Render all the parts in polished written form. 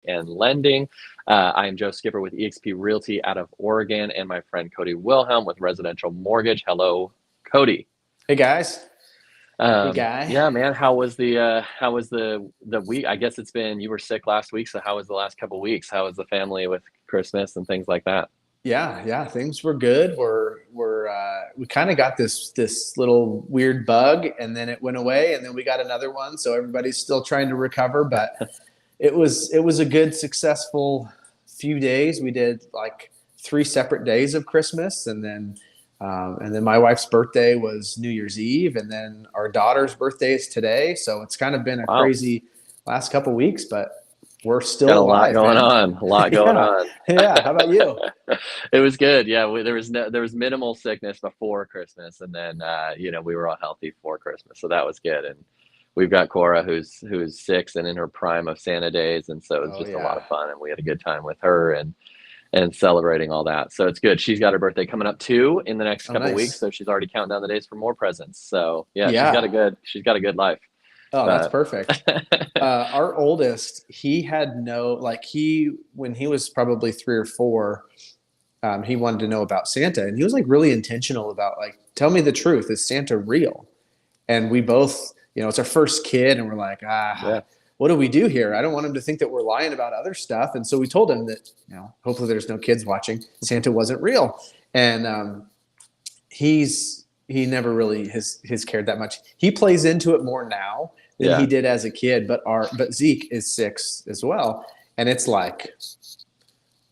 and lending. I am Joe Skipper with eXp Realty out of Oregon, and my friend Cody Wilhelm with Residential Mortgage. Hello, Cody. Hey guys. Hey guy. Yeah, man. How was the week? I guess you were sick last week, so how was the last couple of weeks? How was the family with Christmas and things like that? Yeah, things were good. We kind of got this little weird bug, and then it went away, and then we got another one. So everybody's still trying to recover, but it was a good, successful few days. We did like 3 separate days of Christmas, and then my wife's birthday was New Year's Eve, and then our daughter's birthday is today. So it's kind of been a Wow, crazy last couple weeks, but we're got still a lot alive, going man. on. A lot going Yeah, on. yeah. How about you? It was good. Yeah, there was minimal sickness before Christmas, and then we were all healthy for Christmas, so that was good. And we've got Cora who's 6 and in her prime of Santa days, and so it was Oh just a lot yeah. of fun, and we had a good time with her and celebrating all that. So it's good. She's got her birthday coming up too in the next Oh couple weeks, nice. so she's already counting down the days for more presents. So yeah, Yeah. she's got a good life. Oh, that's But perfect. Our oldest, he had no like he when he was probably 3 or 4, he wanted to know about Santa, and he was like really intentional about like, tell me the truth, is Santa real? And we both, it's our first kid, and we're like, yeah, what do we do here? I don't want him to think that we're lying about other stuff. And so we told him that, hopefully there's no kids watching, Santa wasn't real. And he never really has cared that much. He plays into it more now than he yeah, did as a kid. But Zeke is 6 as well, and it's like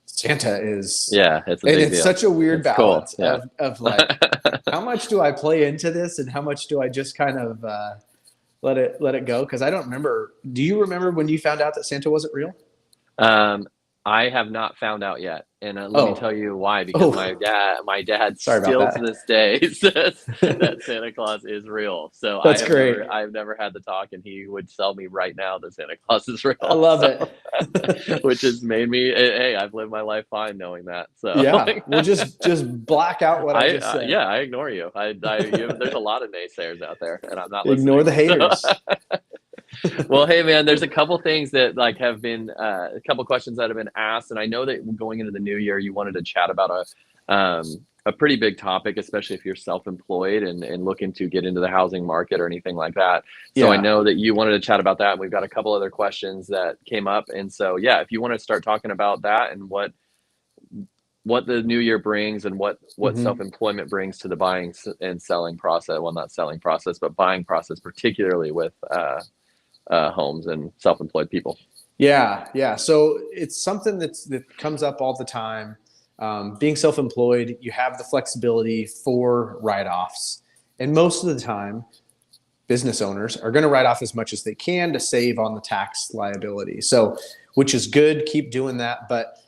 Santa is, yeah. It's a and big it's deal. such a weird It's cool. balance Yeah. of like, how much do I play into this and how much do I just kind of let it go? Because I don't remember. Do you remember when you found out that Santa wasn't real? Um, I have not found out yet, and let me tell Oh, you why. Because oh, my dad sorry about still to that. this day says that Santa Claus is real. So That's great. I've never had the talk, and he would sell me right now that Santa Claus is real. I love So, it. which has made me, hey, I've lived my life fine knowing that. So, Yeah, well, just black out what I just said. yeah, I ignore you. There's a lot of naysayers out there, and I'm not Ignore listening. the So. haters. Well, hey man, there's a couple things that like have been a couple questions that have been asked, and I know that going into the new year, you wanted to chat about a pretty big topic, especially if you're self-employed and looking to get into the housing market or anything like that. So I Yeah. know that you wanted to chat about that, and we've got a couple other questions that came up, and so yeah, if you want to start talking about that and what the new year brings and what Hmm. self-employment brings to the buying and selling process, well, not selling process, but buying process, particularly with homes and self-employed people. Yeah. So it's something that comes up all the time. Being self-employed, you have the flexibility for write-offs, and most of the time, business owners are going to write off as much as they can to save on the tax liability. So, which is good. Keep doing that. But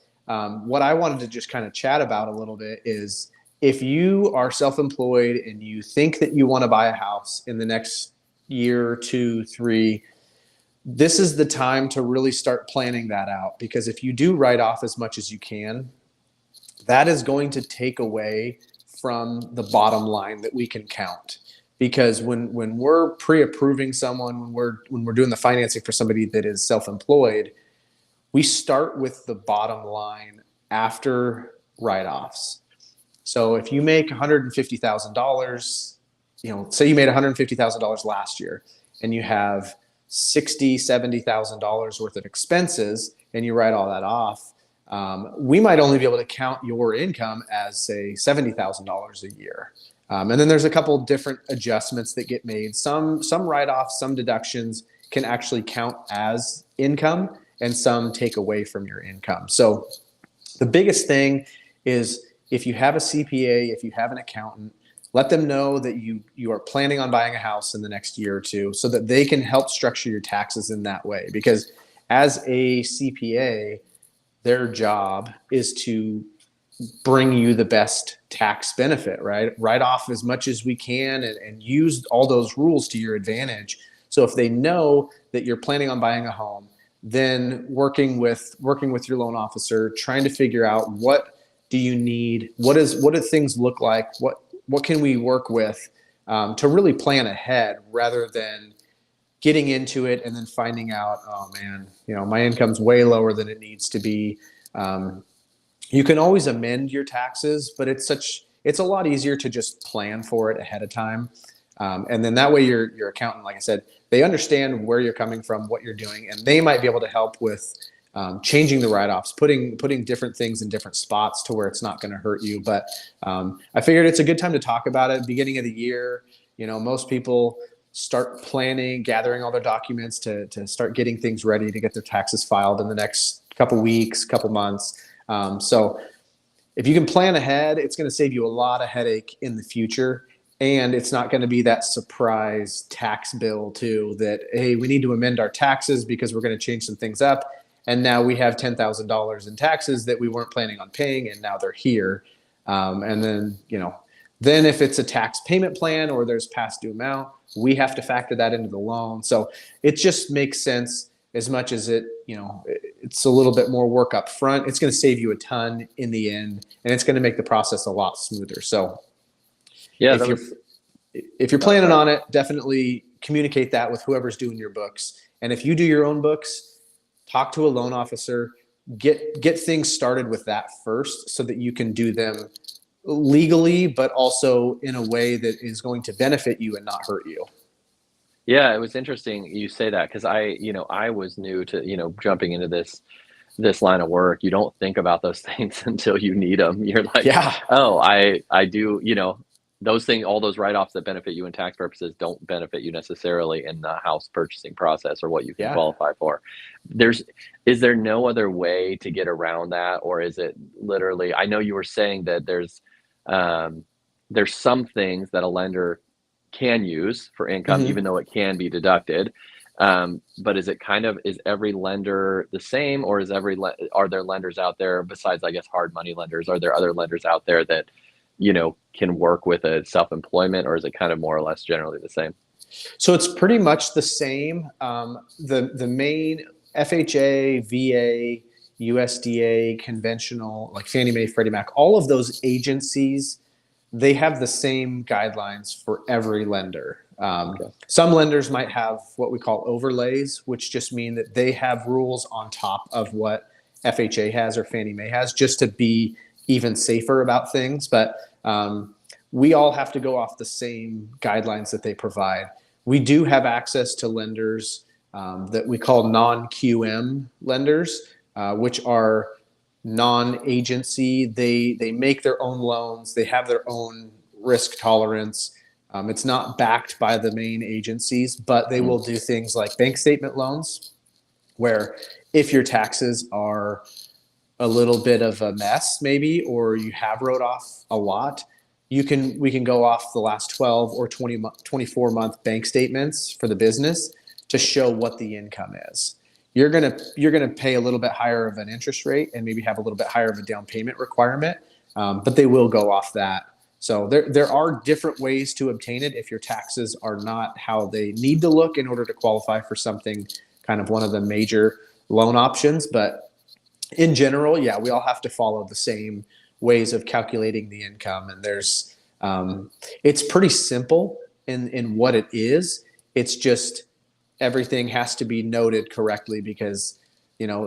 what I wanted to just kind of chat about a little bit is if you are self-employed and you think that you want to buy a house in the next year, 2, 3, this is the time to really start planning that out, because if you do write off as much as you can, that is going to take away from the bottom line that we can count. Because when we're pre-approving someone, when we're doing the financing for somebody that is self-employed, we start with the bottom line after write-offs. So if you make $150,000, say you made $150,000 last year, and you have $70,000 worth of expenses, and you write all that off, we might only be able to count your income as, say, $70,000 a year. And then there's a couple different adjustments that get made. Some write-offs, some deductions can actually count as income, and some take away from your income. So the biggest thing is, if you have a CPA, if you have an accountant, let them know that you are planning on buying a house in the next year or two, so that they can help structure your taxes in that way. Because as a CPA, their job is to bring you the best tax benefit, right? Write off as much as we can, and use all those rules to your advantage. So if they know that you're planning on buying a home, then working with your loan officer, trying to figure out, what do you need, what do things look like, what can we work with, to really plan ahead, rather than getting into it and then finding out, oh man, my income's way lower than it needs to be. Um, you can always amend your taxes, but it's a lot easier to just plan for it ahead of time. And then that way your accountant, like I said, they understand where you're coming from, what you're doing, and they might be able to help with changing the write-offs, putting different things in different spots to where it's not going to hurt you. But I figured it's a good time to talk about it. Beginning of the year, most people start planning, gathering all their documents to start getting things ready to get their taxes filed in the next couple weeks, couple months. So if you can plan ahead, it's going to save you a lot of headache in the future. And it's not going to be that surprise tax bill too, that, hey, we need to amend our taxes because we're going to change some things up. And now we have $10,000 in taxes that we weren't planning on paying, and now they're here. And then, then if it's a tax payment plan or there's past due amount, we have to factor that into the loan. So it just makes sense. As much as it's a little bit more work up front, it's going to save you a ton in the end, and it's going to make the process a lot smoother. So Yeah, if you're planning on it, definitely communicate that with whoever's doing your books. And if you do your own books, talk to a loan officer, get things started with that first so that you can do them legally, but also in a way that is going to benefit you and not hurt you. Yeah, it was interesting you say that because I was new to, jumping into this line of work. You don't think about those things until you need them. You're like, Yeah. oh, I do, those things, all those write-offs that benefit you in tax purposes don't benefit you necessarily in the house purchasing process or what you can Yeah. qualify for. Is there no other way to get around that, or is it literally? I know you were saying that there's some things that a lender can use for income, Mm-hmm. even though it can be deducted. But is every lender the same, or are there lenders out there besides, I guess, hard money lenders? Are there other lenders out there that, can work with a self-employment, or is it kind of more or less generally the same? So it's pretty much the same. The main FHA, VA, USDA, conventional, like Fannie Mae, Freddie Mac, all of those agencies, they have the same guidelines for every lender. Okay. Some lenders might have what we call overlays, which just mean that they have rules on top of what FHA has or Fannie Mae has, just to be even safer about things. But we all have to go off the same guidelines that they provide. We do have access to lenders that we call non-QM lenders, which are non-agency. They make their own loans. They have their own risk tolerance. It's not backed by the main agencies, but they will do things like bank statement loans, where if your taxes are a little bit of a mess, maybe, or you have wrote off a lot, we can go off the last 12 or 24-month bank statements for the business to show what the income is. You're gonna pay a little bit higher of an interest rate and maybe have a little bit higher of a down payment requirement, but they will go off that. So there are different ways to obtain it if your taxes are not how they need to look in order to qualify for something, kind of one of the major loan options. But in general, yeah, we all have to follow the same ways of calculating the income, and it's pretty simple in what it is. It's just everything has to be noted correctly because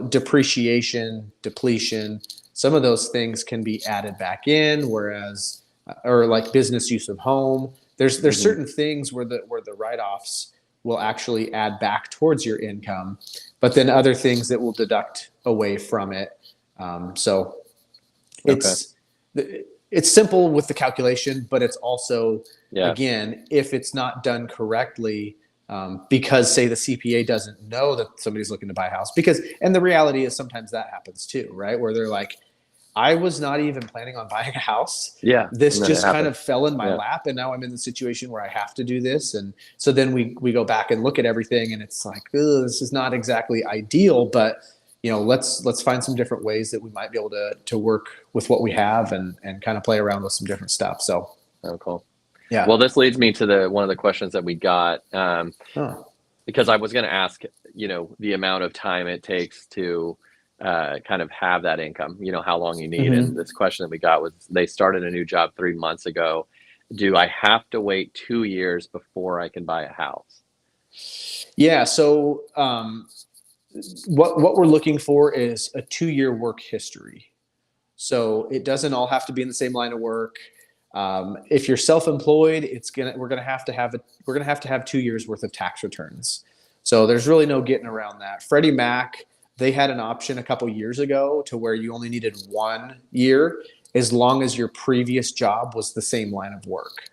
depreciation, depletion, some of those things can be added back in, whereas or like business use of home, there's certain things where the write-offs will actually add back towards your income, but then other things that will deduct away from it. So Okay. it's simple with the calculation, but it's also, Yeah. again, if it's not done correctly, because say the CPA doesn't know that somebody's looking to buy a house, and the reality is sometimes that happens too, right? Where they're like, I was not even planning on buying a house. Yeah. This And then it just kind happens. of fell in my Yeah. lap, and now I'm in the situation where I have to do this. And so then we go back and look at everything, and it's like, this is not exactly ideal, but let's find some different ways that we might be able to work with what we have and kind of play around with some different stuff. So Oh, cool. yeah. Well, this leads me to one of the questions that we got, Oh. because I was going to ask, the amount of time it takes to kind of have that income, how long you need. And Mm-hmm. this question that we got was, they started a new job 3 months ago. Do I have to wait 2 years before I can buy a house? Yeah. So what we're looking for is a 2-year work history. So it doesn't all have to be in the same line of work. If you're self-employed, we're gonna have to have 2 years worth of tax returns. So there's really no getting around that. Freddie Mac, they had an option a couple years ago to where you only needed 1 year as long as your previous job was the same line of work.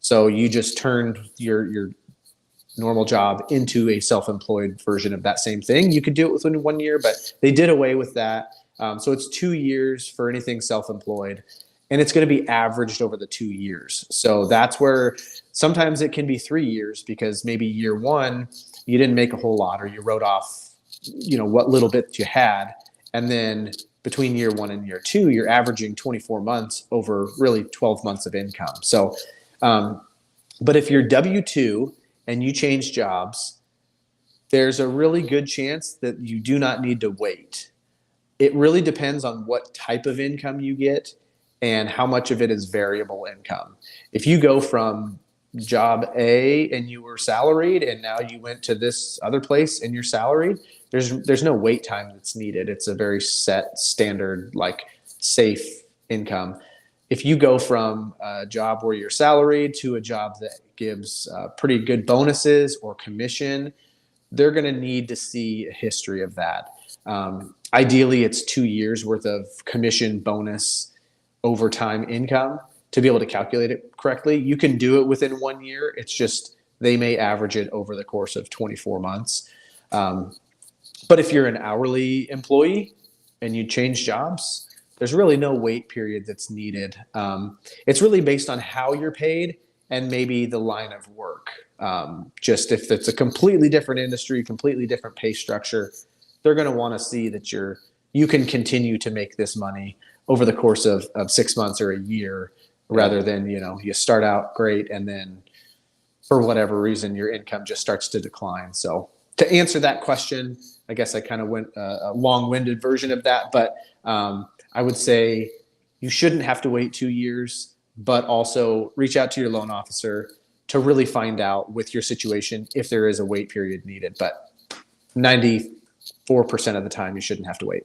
So you just turned your normal job into a self-employed version of that same thing. You could do it within 1 year, but they did away with that. So it's 2 years for anything self-employed, and it's going to be averaged over the 2 years. So that's where sometimes it can be 3 years because maybe year one you didn't make a whole lot, or you wrote off, what little bit you had, and then between year one and year two, you're averaging 24 months over really 12 months of income. So, but if you're W-2 and you change jobs, there's a really good chance that you do not need to wait. It really depends on what type of income you get and how much of it is variable income. If you go from job A and you were salaried and now you went to this other place and you're salaried, there's no wait time that's needed. It's a very set standard, like, safe income. If you go from a job where you're salaried to a job that gives pretty good bonuses or commission, they're going to need to see a history of that. Ideally, it's 2 years worth of commission, bonus, overtime income to be able to calculate it correctly. You can do it within 1 year. It's just they may average it over the course of 24 months. But if you're an hourly employee and you change jobs, there's really no wait period that's needed. It's really based on how you're paid and maybe the line of work. Just if it's a completely different industry, completely different pay structure, they're going to want to see that you can continue to make this money over the course of 6 months or a year, rather than, you start out great and then for whatever reason your income just starts to decline. So to answer that question, I guess I kind of went a long-winded version of that, but I would say you shouldn't have to wait 2 years, but also reach out to your loan officer to really find out with your situation if there is a wait period needed. But 94% of the time, you shouldn't have to wait.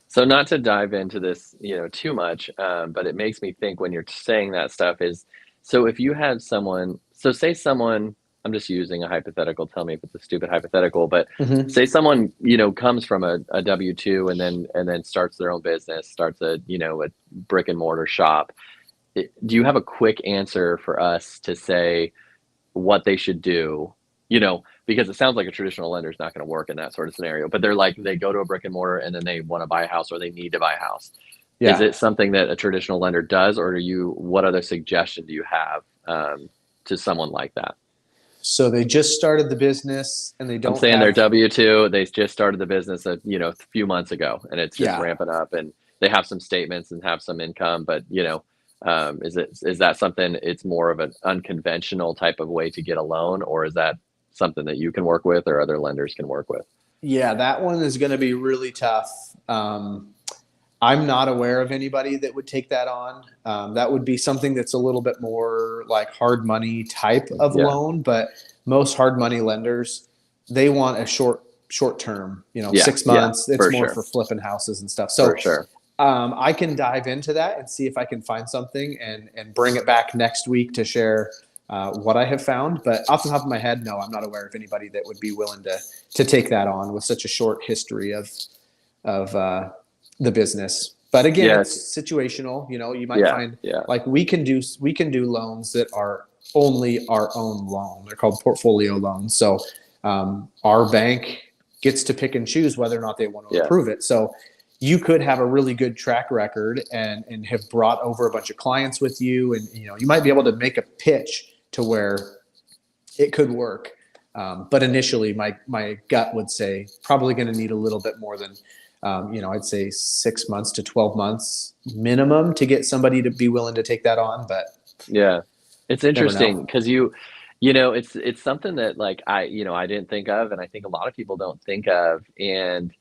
So not to dive into this, too much, but it makes me think when you're saying that stuff is, so if you had someone, so say someone, I'm just using a hypothetical, tell me if it's a stupid hypothetical, but Mm-hmm. say someone, comes from a W-2 and then starts their own business, starts a brick and mortar shop. Do you have a quick answer for us to say what they should do? Because it sounds like a traditional lender is not going to work in that sort of scenario, but they're like, they go to a brick and mortar and then they want to buy a house or they need to buy a house. Is Yeah. it something that a traditional lender does, or what other suggestion do you have to someone like that? So they just started the business and they I'm don't saying they're have, W-2. They just started the business a few months ago, and it's just yeah. ramping up. And they have some statements and have some income, but is that something? It's more of an unconventional type of way to get a loan, or is that something that you can work with, or other lenders can work with? Yeah, that one is going to be really tough. I'm not aware of anybody that would take that on. That would be something that's a little bit more like hard money type of Yeah, loan, but most hard money lenders, they want a short term, yeah, six yeah, months. It's for more sure, for flipping houses and stuff. for So sure. I can dive into that and see if I can find something and bring it back next week to share what I have found. But off the top of my head, no, I'm not aware of anybody that would be willing to take that on with such a short history of the business. But again, it's Yes, situational. You might yeah, find, yeah, like, we can do loans that are only our own loan. They're called portfolio loans. So our bank gets to pick and choose whether or not they want to yeah, approve it. So you could have a really good track record and have brought over a bunch of clients with you, and you might be able to make a pitch to where it could work. But initially, my gut would say probably going to need a little bit more than, I'd say 6 months to 12 months minimum to get somebody to be willing to take that on. But yeah. It's never interesting know. because it's something that, like, I didn't think of, and I think a lot of people don't think of. And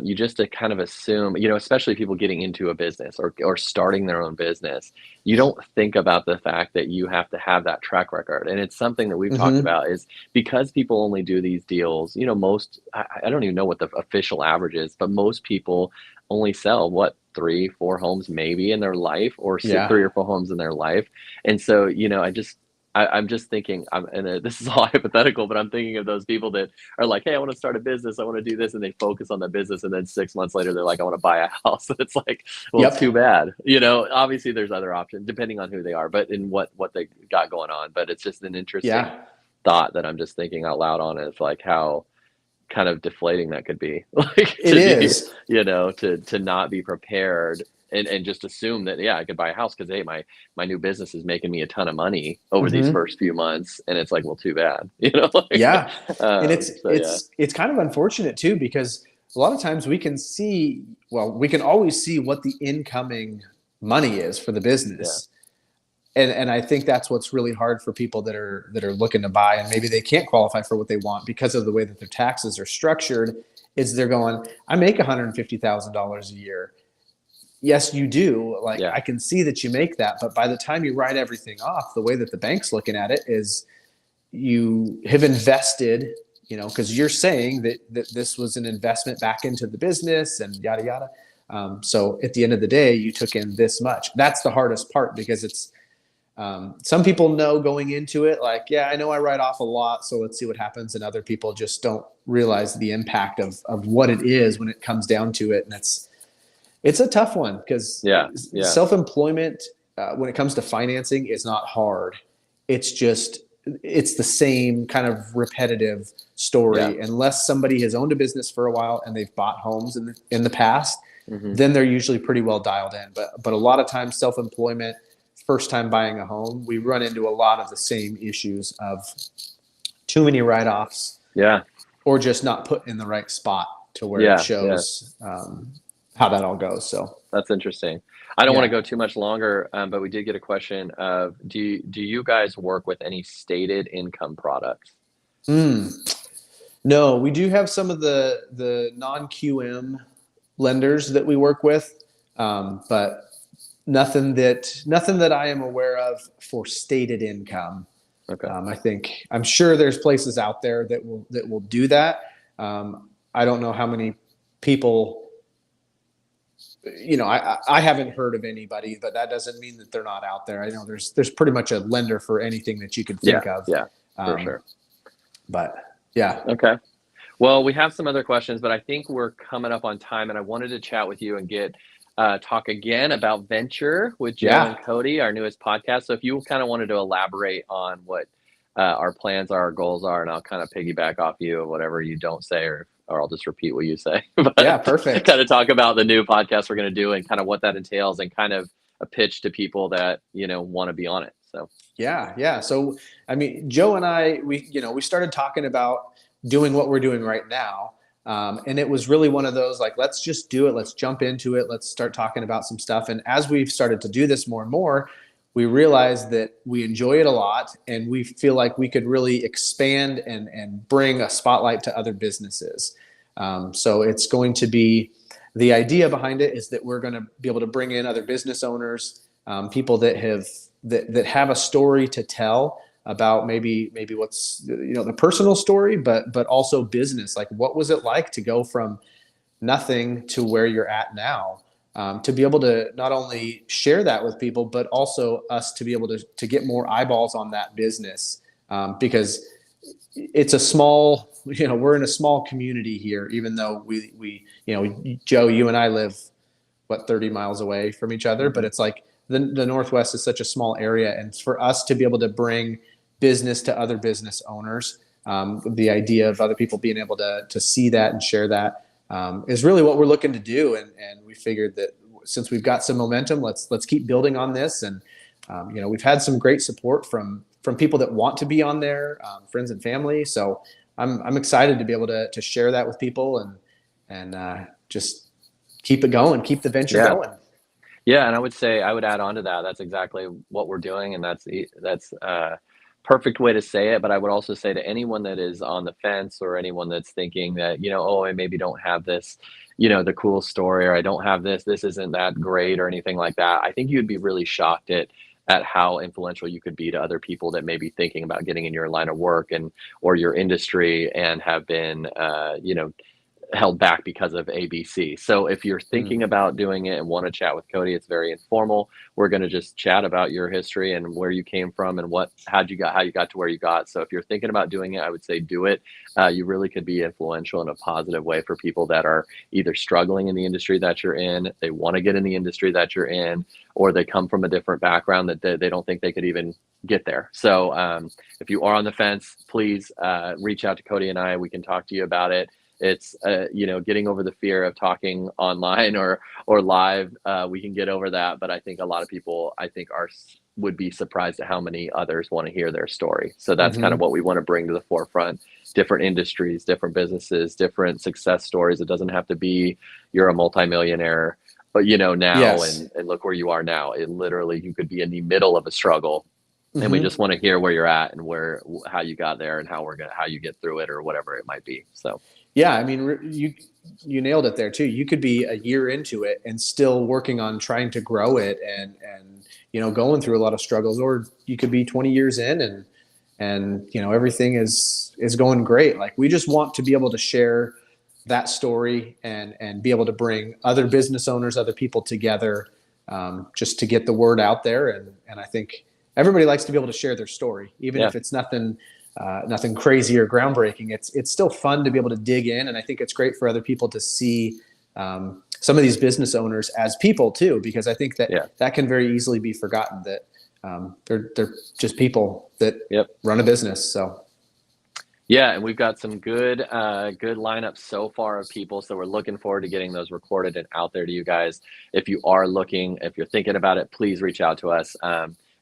you just to kind of assume, especially people getting into a business or starting their own business, you don't think about the fact that you have to have that track record. And it's something that we've talked Hmm. about is because people only do these deals, I don't even know what the official average is, but most people only sell what, three, four homes maybe in their life, or Yeah. three or four homes in their life. And so, I'm just thinking, this is all hypothetical, but I'm thinking of those people that are like, hey, I want to start a business, I want to do this, and they focus on the business, and then 6 months later, they're like, I want to buy a house. And it's like, well, too Yep. bad. Obviously, there's other options depending on who they are, but in what they got going on. But it's just an interesting Yeah. thought that I'm just thinking out loud on is like how kind of deflating that could be, like It is. to not be prepared and just assume that, yeah, I could buy a house because hey, my new business is making me a ton of money over these Hmm. first few months, and it's like, well, too bad, like, Yeah. And it's so yeah, it's it's kind of unfortunate too, because a lot of times we can see, well, we can always see what the incoming money is for the yeah, business. And I think that's what's really hard for people that are looking to buy, and maybe they can't qualify for what they want because of the way that their taxes are structured. Is they're going, I make $150,000 a year. Yes, you do. Like, yeah, I can see that you make that, but by the time you write everything off, the way that the bank's looking at it is you have invested, because you're saying that this was an investment back into the business and yada yada. So at the end of the day, you took in this much. That's the hardest part, because it's some people know going into it, like, yeah, I know I write off a lot, so let's see what happens. And other people just don't realize the impact of what it is when it comes down to it. And it's a tough one, because yeah, yeah, self-employment, when it comes to financing, is not hard. It's just, it's the same kind of repetitive yeah. story. Unless somebody has owned a business for a while and they've bought homes in the past, Hmm. then they're usually pretty well dialed in. But a lot of times, self-employment, first time buying a home, we run into a lot of the same issues of too many write-offs, Yeah, or just not put in the right spot to where it yeah, yeah. shows how that all goes. So That's interesting. I don't want to yeah. go too much longer, but we did get a question of do you guys work with any stated income products? Mm. No, we do have some of the non QM lenders that we work with, but nothing that I am aware of for stated income. Okay. I'm sure there's places out there that will do that. I don't know how many people. I haven't heard of anybody, but that doesn't mean that they're not out there. I know there's pretty much a lender for anything that you could Yeah, think of. yeah, for Um, sure. but yeah, Okay. Well, we have some other questions, but I think we're coming up on time, and I wanted to chat with you and get talk again about venture with Joe and yeah. Cody, our newest podcast. So if you kind of wanted to elaborate on what our plans are, our goals are, and I'll kind of piggyback off you of whatever you don't say, or I'll just repeat what you say, Yeah, but kind perfect. of talk about the new podcast we're going to do and kind of what that entails and kind of a pitch to people that want to be on it. So Yeah, yeah. So, I mean, Joe and I, we started talking about doing what we're doing right now. And it was really one of those, like, let's just do it. Let's jump into it. Let's start talking about some stuff. And as we've started to do this more and more, we realized that we enjoy it a lot, and we feel like we could really expand and bring a spotlight to other businesses. So it's going to be, the idea behind it is that we're going to be able to bring in other business owners, people that have a story to tell about, maybe what's, the personal story, but also business. Like, what was it like to go from nothing to where you're at now? To be able to not only share that with people, but also us to be able to get more eyeballs on that business, because it's a small, we're in a small community here, even though Joe, you and I live, what, 30 miles away from each other, but mhm. it's like the Northwest is such a small area. And for us to be able to bring business to other business owners, the idea of other people being able to see that and share that, is really what we're looking to do. And we figured that since we've got some momentum, let's keep building on this. And we've had some great support from people that want to be on there, friends and family. So I'm excited to be able to share that with people, and just keep it going, keep the venture Yeah. going. Yeah, and I would say I would add on to that. That's exactly what we're doing, and that's perfect way to say it, but I would also say to anyone that is on the fence or anyone that's thinking that, oh, I maybe don't have this, the cool story, or I don't have this isn't that great or anything like that. I think you'd be really shocked at how influential you could be to other people that may be thinking about getting in your line of work and or your industry and have been held back because of ABC. So if you're Mm. thinking about doing it and want to chat with Cody, it's very informal. We're going to just chat about your history and where you came from and how you got to where you got. So if you're thinking about doing it, I would say do it. You really could be influential in a positive way for people that are either struggling in the industry that you're in, they want to get in the industry that you're in, or they come from a different background that they don't think they could even get there. So if you are on the fence, please reach out to Cody and I. We can talk to you about it. It's getting over the fear of talking online or live. We can get over that, but I think a lot of people would be surprised at how many others want to hear their story. So that's kind of Hmm. what we want to bring to the forefront. Different industries, different businesses, different success stories. It doesn't have to be you're a multimillionaire, but now Yes. and look where you are now. It literally, you could be in the middle of a struggle, and we Hmm. just want to hear where you're at and how you got there and how you get through it or whatever it might be. So. Yeah, I mean, you nailed it there too. You could be a year into it and still working on trying to grow it and going through a lot of struggles, or you could be 20 years in and everything is going great. Like, we just want to be able to share that story and be able to bring other business owners, other people together, just to get the word out there. And I think everybody likes to be able to share their story, even Yeah. if it's nothing crazy or groundbreaking. It's still fun to be able to dig in, and I think it's great for other people to see some of these business owners as people too, because I think Yeah. that can very easily be forgotten, that they're just people that Yep. run a business. So Yeah, and we've got some good lineups so far of people. So we're looking forward to getting those recorded and out there to you guys. If you're thinking about it, please reach out to us.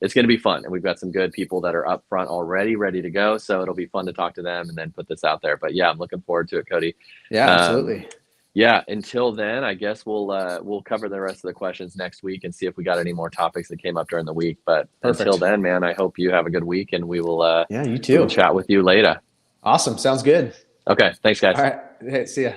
It's going to be fun, and we've got some good people that are up front already, ready to go. So it'll be fun to talk to them and then put this out there. But yeah, I'm looking forward to it, Cody. yeah, Um, absolutely. yeah. Until then, I guess we'll cover the rest of the questions next week and see if we got any more topics that came up during the week. But until Perfect. then, man, I hope you have a good week, and Yeah, you we will too. chat with you later. Awesome. Sounds good. Okay. Thanks, All guys. right. Hey, see ya.